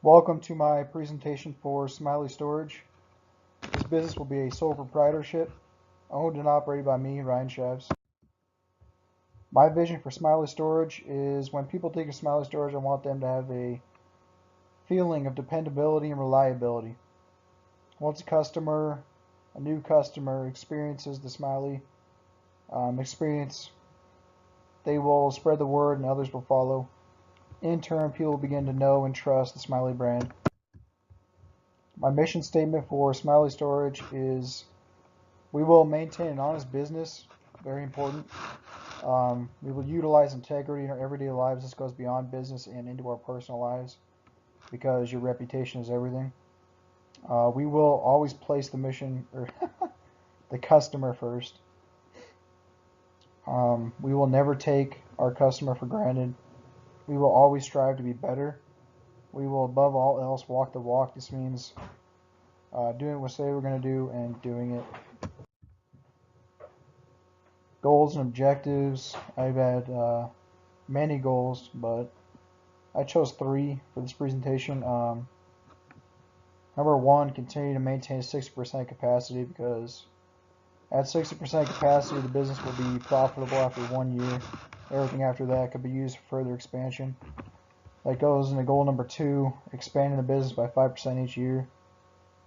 Welcome to my presentation for Smiley Storage. This business will be a sole proprietorship, owned and operated by me, Ryan Shavs. My vision for Smiley Storage is when people think of Smiley Storage, I want them to have a feeling of dependability and reliability. Once a new customer experiences the Smiley experience, they will spread the word and others will follow. In turn, people will begin to know and trust the Smiley brand. My mission statement for Smiley Storage is we will maintain an honest business, very important. We will utilize integrity in our everyday lives. This goes beyond business and into our personal lives because your reputation is everything. We will always place the mission or the customer first. We will never take our customer for granted. We will always strive to be better. We will, above all else, walk the walk. This means doing what we say we're going to do and doing it. Goals and objectives. I've had many goals, but I chose 3 for this presentation. Number 1, continue to maintain 60% capacity, because at 60% capacity, the business will be profitable after 1 year. Everything after that could be used for further expansion. That goes into goal number 2, expanding the business by 5% each year.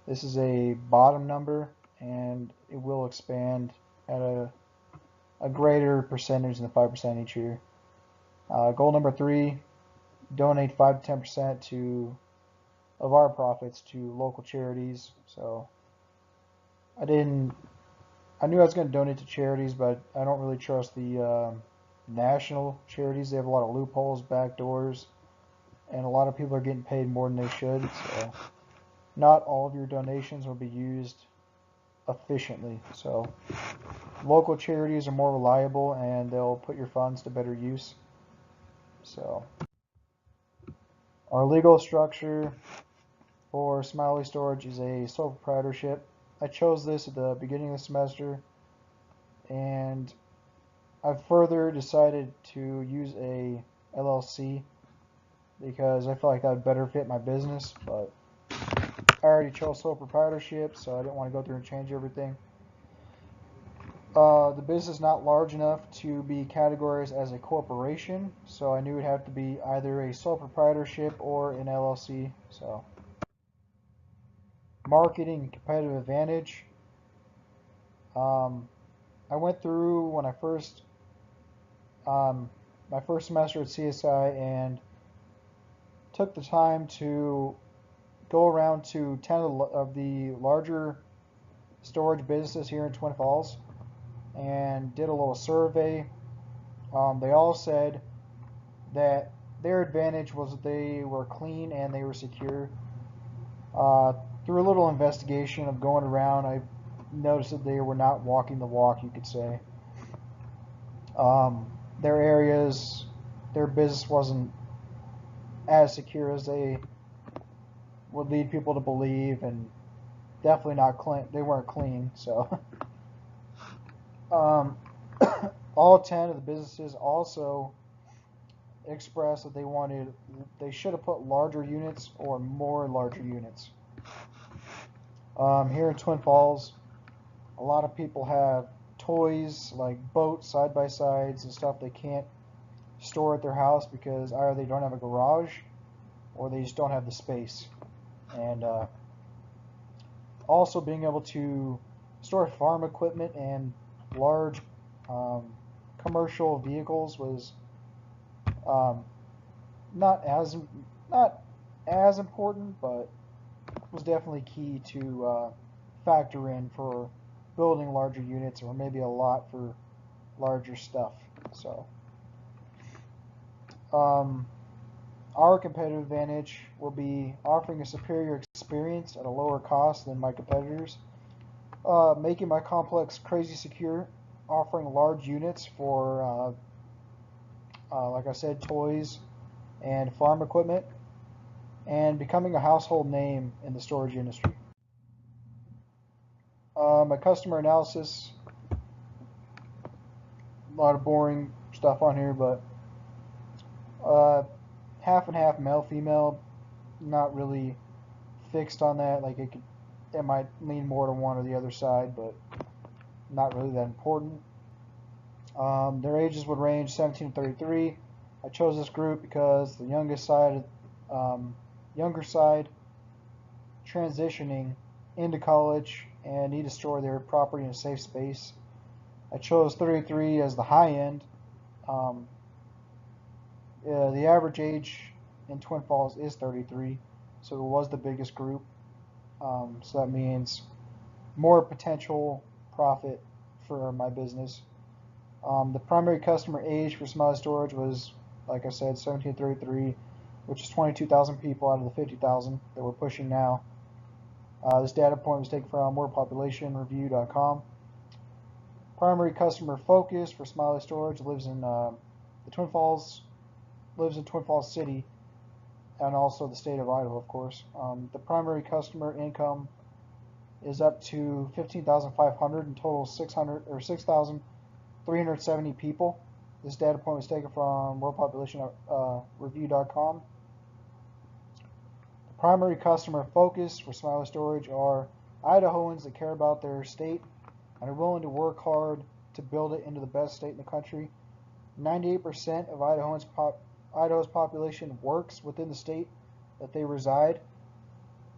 This is a bottom number, and it will expand at a greater percentage than the 5% each year. Goal number 3, donate 5 to 10% of our profits to local charities. So I knew I was going to donate to charities, but I don't really trust the national charities. They have a lot of loopholes, back doors, and a lot of people are getting paid more than they should. So not all of your donations will be used efficiently. So local charities are more reliable and they'll put your funds to better use. So our legal structure for Smiley Storage is a sole proprietorship. I chose this at the beginning of the semester, and I've further decided to use a LLC because I feel like that would better fit my business, but I already chose sole proprietorship, so I didn't want to go through and change everything. The business is not large enough to be categorized as a corporation, so I knew it would have to be either a sole proprietorship or an LLC. So marketing and competitive advantage. I went through when I first my first semester at CSI and took the time to go around to 10 of the larger storage businesses here in Twin Falls and did a little survey. They all said that their advantage was that they were clean and they were secure. Through a little investigation of going around, I noticed that they were not walking the walk, you could say. Their areas, their business wasn't as secure as they would lead people to believe, and definitely not clean. They weren't clean. So all 10 of the businesses also expressed that they should have put larger units or more larger units. Here in Twin Falls, a lot of people have toys like boats, side-by-sides, and stuff they can't store at their house because either they don't have a garage or they just don't have the space. And also being able to store farm equipment and large commercial vehicles was not as important, but was definitely key to factor in for building larger units, or maybe a lot for larger stuff. So our competitive advantage will be offering a superior experience at a lower cost than my competitors, making my complex crazy secure, offering large units for like I said, toys and farm equipment, and becoming a household name in the storage industry. My customer analysis, a lot of boring stuff on here, but half and half male, female. not really fixed on that. Like it might lean more to one or the other side, but not really that important. Their ages would range 17 to 33. I chose this group because the younger side, transitioning into college and need to store their property in a safe space. I chose 33 as the high end. The average age in Twin Falls is 33, so it was the biggest group. So that means more potential profit for my business. The primary customer age for Smiley Storage was, like I said, 1733, which is 22,000 people out of the 50,000 that we're pushing now. This data point was taken from worldpopulationreview.com. Primary customer focus for Smiley Storage lives in Twin Falls City, and also the state of Idaho, of course. The primary customer income is up to 15,500 in total, 6,370 people. This data point was taken from worldpopulationreview.com. The primary customer focus for Smiley Storage are Idahoans that care about their state and are willing to work hard to build it into the best state in the country. 98% of Idaho's population works within the state that they reside.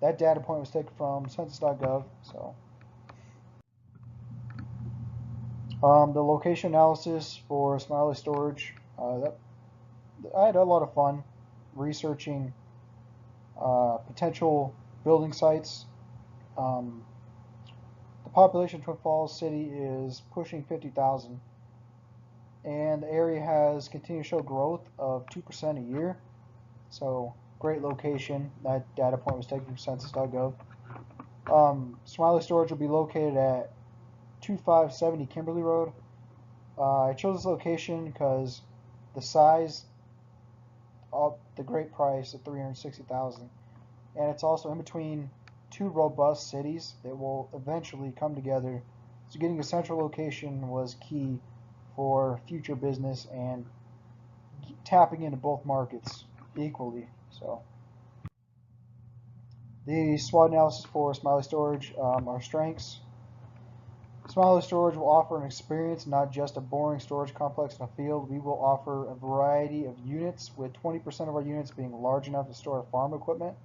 That data point was taken from census.gov. So, the location analysis for Smiley Storage. I had a lot of fun researching potential building sites. The population of Twin Falls City is pushing 50,000, and the area has continued to show growth of 2% a year. So, great location. That data point was taken from census.gov. Smiley Storage will be located at 2570 Kimberly Road. I chose this location because the size, the great price of $360,000, and it's also in between two robust cities that will eventually come together. So getting a central location was key for future business and tapping into both markets equally. So the SWOT analysis for Smiley Storage, our strengths. Smiley Storage will offer an experience, not just a boring storage complex in a field. We will offer a variety of units, with 20% of our units being large enough to store farm equipment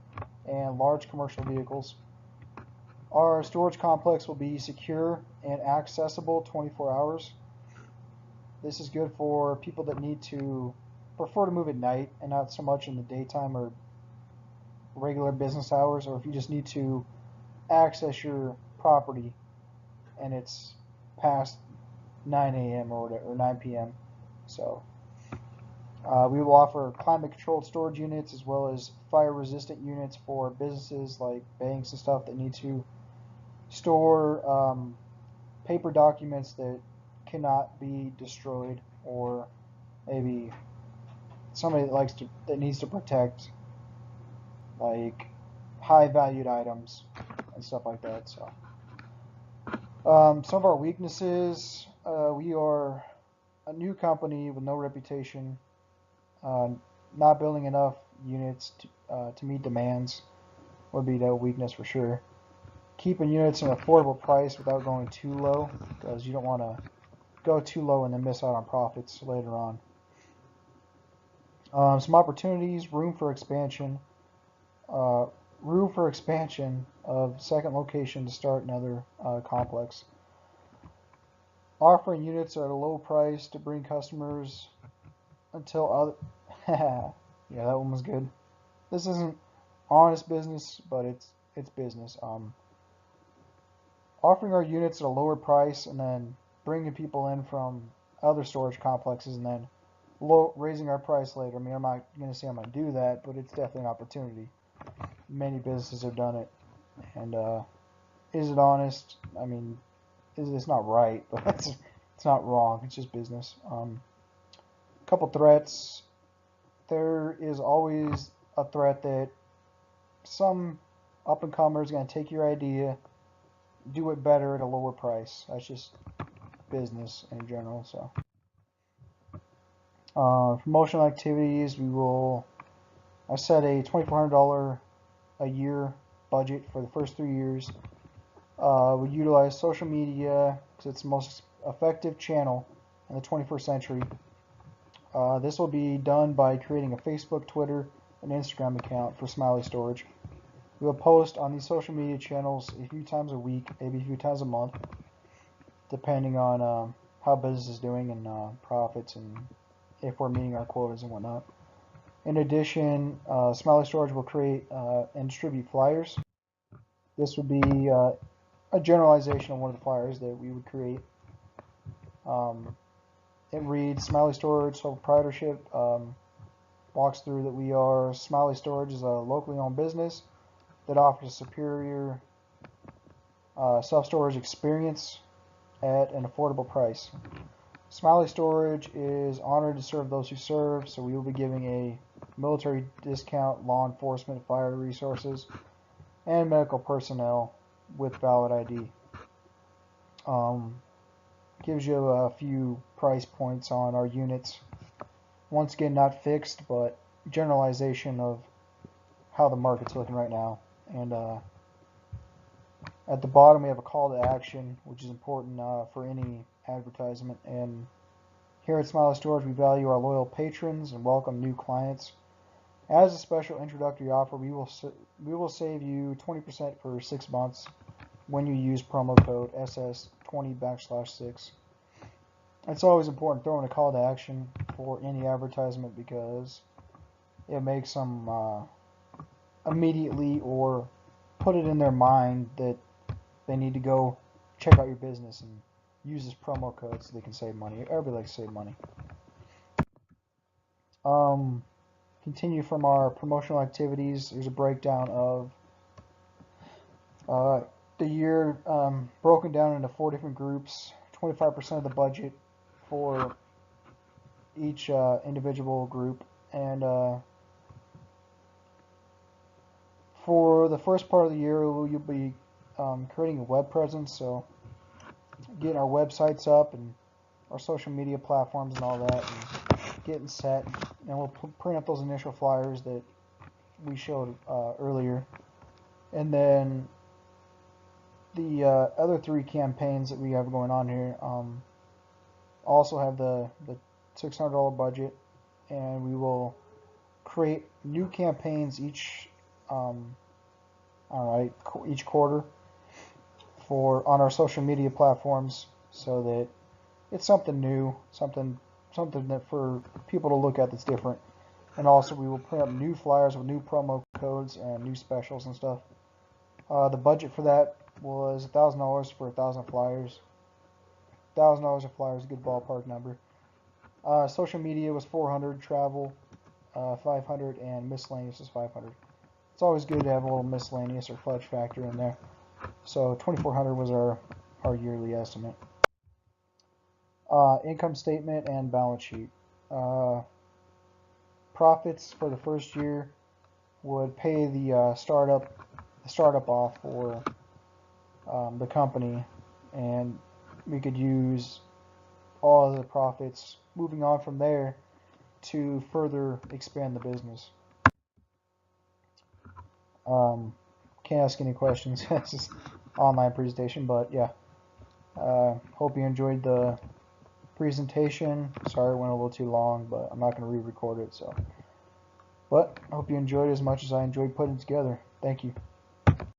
and large commercial vehicles. Our storage complex will be secure and accessible 24 hours. This is good for people that prefer to move at night and not so much in the daytime or regular business hours, or if you just need to access your property and it's past 9 a.m. or 9 p.m. So we will offer climate-controlled storage units as well as fire-resistant units for businesses like banks and stuff that need to store paper documents that cannot be destroyed, or maybe somebody that needs to protect like high-valued items and stuff like that. So some of our weaknesses: we are a new company with no reputation, not building enough units to meet demands would be the weakness for sure. Keeping units at an affordable price without going too low, because you don't want to go too low and then miss out on profits later on. Some opportunities: room for expansion of second location to start another complex. Offering units at a low price to bring customers until other yeah, that one was good. This isn't honest business, but it's business. Offering our units at a lower price and then bringing people in from other storage complexes and then raising our price later. I mean, I'm not going to say I'm going to do that, but it's definitely an opportunity. Many businesses have done it. And is it honest? I mean, it's not right, but it's not wrong. It's just business. Couple threats. There is always a threat that some up-and-comer is going to take your idea, do it better at a lower price. That's just business in general. So promotional activities, I set a $2,400 a year budget for the first 3 years. We utilize social media because it's the most effective channel in the 21st century. This will be done by creating a Facebook, Twitter, and Instagram account for Smiley Storage. We will post on these social media channels a few times a week, maybe a few times a month, depending on how business is doing and profits and if we're meeting our quotas and whatnot. In addition, Smiley Storage will create and distribute flyers. This would be a generalization of one of the flyers that we would create. It reads, Smiley Storage, sole proprietorship, walks through that we are Smiley Storage is a locally owned business that offers a superior self-storage experience at an affordable price. Smiley Storage is honored to serve those who serve, so we will be giving a military discount, law enforcement, fire resources, and medical personnel with valid ID. Gives you a few price points on our units. Once again, not fixed, but generalization of how the market's looking right now. And at the bottom we have a call to action, which is important for any advertisement. And here at Smiley Storage, we value our loyal patrons and welcome new clients. As a special introductory offer, we will save you 20% for 6 months when you use promo code SS20/6. It's always important throwing a call to action for any advertisement because it makes them immediately or put it in their mind that they need to go check out your business and use this promo code so they can save money. Everybody likes to save money. Continue from our promotional activities. There's a breakdown of the year broken down into 4 different groups. 25% of the budget for each individual group, and for the first part of the year you'll be creating a web presence, so getting our websites up and our social media platforms and all that, and getting set. And we'll print up those initial flyers that we showed earlier. And then the other 3 campaigns that we have going on here also have the $600 budget, and we will create new campaigns each each quarter on our social media platforms, so that it's something new, something that for people to look at that's different. And also we will print up new flyers with new promo codes and new specials and stuff. The budget for that was $1,000 for 1,000 flyers. $1,000 a flyer is a good ballpark number. Social media was $400, travel $500, and miscellaneous is $500. It's always good to have a little miscellaneous or fudge factor in there. So $2,400 was our yearly estimate. Income statement and balance sheet. Profits for the first year would pay the startup off for the company, and we could use all of the profits moving on from there to further expand the business. Can't ask any questions. This is online presentation, but yeah. Hope you enjoyed the presentation. Sorry it went a little too long, but I'm not going to re-record it. But I hope you enjoyed it as much as I enjoyed putting it together. Thank you.